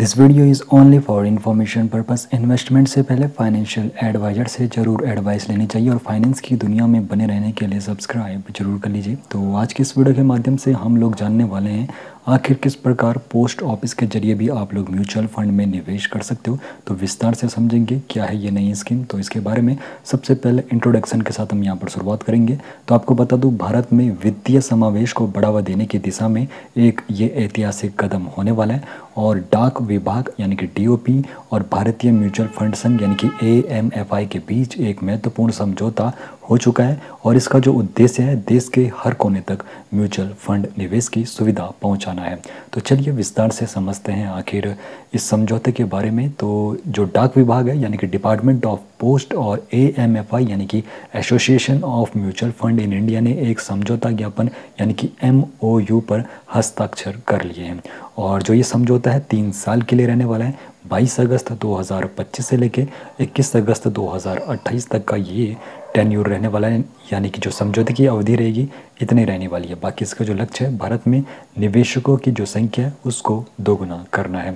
This video is only for information purpose. Investment से पहले financial adviser से ज़रूर एडवाइस लेनी चाहिए और फाइनेंस की दुनिया में बने रहने के लिए सब्सक्राइब जरूर कर लीजिए। तो आज की इस वीडियो के माध्यम से हम लोग जानने वाले हैं आखिर किस प्रकार पोस्ट ऑफिस के जरिए भी आप लोग म्यूचुअल फंड में निवेश कर सकते हो। तो विस्तार से समझेंगे क्या है ये नई स्कीम। तो इसके बारे में सबसे पहले इंट्रोडक्शन के साथ हम यहाँ पर शुरुआत करेंगे। तो आपको बता दूँ, भारत में वित्तीय समावेश को बढ़ावा देने की दिशा में एक ये ऐतिहासिक कदम होने वाला है और डाक विभाग यानी कि डीओपी और भारतीय म्यूचुअल फंड संघ यानी कि एएमएफआई के बीच एक महत्वपूर्ण समझौता हो चुका है और इसका जो उद्देश्य है देश के हर कोने तक म्यूचुअल फंड निवेश की सुविधा पहुंचाना है। तो चलिए विस्तार से समझते हैं आखिर इस समझौते के बारे में। तो जो डाक विभाग है यानी कि डिपार्टमेंट ऑफ पोस्ट और एएमएफआई यानी कि association of mutual fund in India ने एक समझौता ज्ञापन यानी कि एमओयू पर हस्ताक्षर कर लिए हैं और जो ये समझौता है 3 साल के लिए रहने वाला है। 22 अगस्त 2025 से लेके 21 अगस्त 2028 तक का ये टेन्यूर रहने वाला है, यानी कि जो समझौते की अवधि रहेगी इतनी रहने वाली है। बाकी इसका जो लक्ष्य है भारत में निवेशकों की जो संख्या है उसको दोगुना करना है।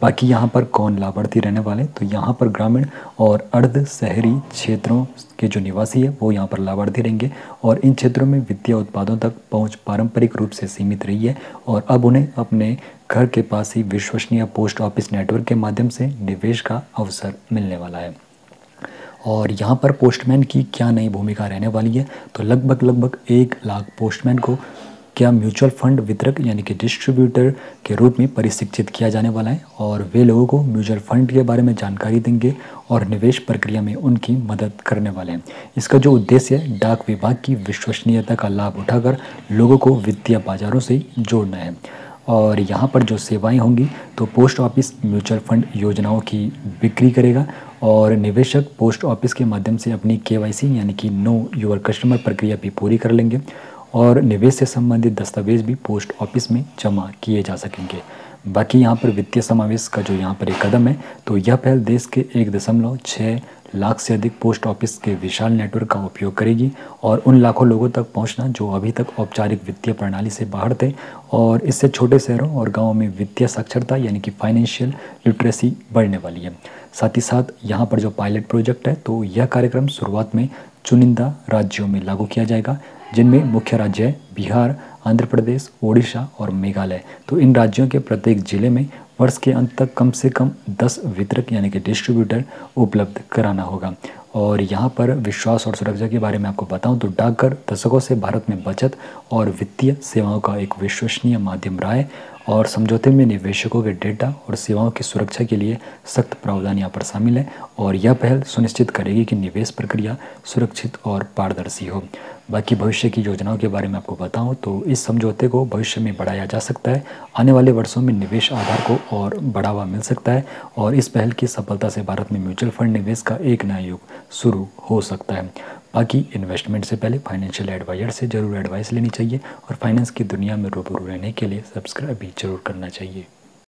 बाकी यहाँ पर कौन लाभार्थी रहने वाले, तो यहाँ पर ग्रामीण और अर्ध शहरी क्षेत्रों के जो निवासी है वो यहाँ पर लाभार्थी रहेंगे और इन क्षेत्रों में वित्तीय उत्पादों तक पहुँच पारंपरिक रूप से सीमित रही है और अब उन्हें अपने घर के पास ही विश्वसनीय पोस्ट ऑफिस नेटवर्क के माध्यम से निवेश का अवसर मिलने वाला है। और यहाँ पर पोस्टमैन की क्या नई भूमिका रहने वाली है, तो लगभग 1 लाख पोस्टमैन को क्या म्यूचुअल फंड वितरक यानी कि डिस्ट्रीब्यूटर के रूप में प्रशिक्षित किया जाने वाला है और वे लोगों को म्यूचुअल फंड के बारे में जानकारी देंगे और निवेश प्रक्रिया में उनकी मदद करने वाले हैं। इसका जो उद्देश्य है डाक विभाग की विश्वसनीयता का लाभ उठाकर लोगों को वित्तीय बाजारों से जोड़ना है। और यहाँ पर जो सेवाएं होंगी तो पोस्ट ऑफिस म्यूचुअल फंड योजनाओं की बिक्री करेगा और निवेशक पोस्ट ऑफिस के माध्यम से अपनी केवाईसी यानी कि नो योर कस्टमर प्रक्रिया भी पूरी कर लेंगे और निवेश से संबंधित दस्तावेज भी पोस्ट ऑफिस में जमा किए जा सकेंगे। बाकी यहाँ पर वित्तीय समावेश का जो यहाँ पर एक कदम है तो यह पहल देश के 1.6 लाख से अधिक पोस्ट ऑफिस के विशाल नेटवर्क का उपयोग करेगी और उन लाखों लोगों तक पहुंचना जो अभी तक औपचारिक वित्तीय प्रणाली से बाहर थे और इससे छोटे शहरों और गांवों में वित्तीय साक्षरता यानी कि फाइनेंशियल लिटरेसी बढ़ने वाली है। साथ ही साथ यहाँ पर जो पायलट प्रोजेक्ट है तो यह कार्यक्रम शुरुआत में चुनिंदा राज्यों में लागू किया जाएगा जिनमें मुख्य राज्य है बिहार, आंध्र प्रदेश, ओडिशा और मेघालय। तो इन राज्यों के प्रत्येक जिले में वर्ष के अंत तक कम से कम 10 वितरक यानी कि डिस्ट्रीब्यूटर उपलब्ध कराना होगा। और यहाँ पर विश्वास और सुरक्षा के बारे में आपको बताऊं तो डाकघर दशकों से भारत में बचत और वित्तीय सेवाओं का एक विश्वसनीय माध्यम रहा है और समझौते में निवेशकों के डेटा और सेवाओं की सुरक्षा के लिए सख्त प्रावधान यहाँ पर शामिल है और यह पहल सुनिश्चित करेगी कि निवेश प्रक्रिया सुरक्षित और पारदर्शी हो। बाकी भविष्य की योजनाओं के बारे में आपको बताऊं तो इस समझौते को भविष्य में बढ़ाया जा सकता है। आने वाले वर्षों में निवेश आधार को और बढ़ावा मिल सकता है और इस पहल की सफलता से भारत में म्यूचुअल फंड निवेश का एक नया युग शुरू हो सकता है। बाकी इन्वेस्टमेंट से पहले फाइनेंशियल एडवाइजर से ज़रूर एडवाइस लेनी चाहिए और फाइनेंस की दुनिया में रूबरू रहने के लिए सब्सक्राइब भी जरूर करना चाहिए।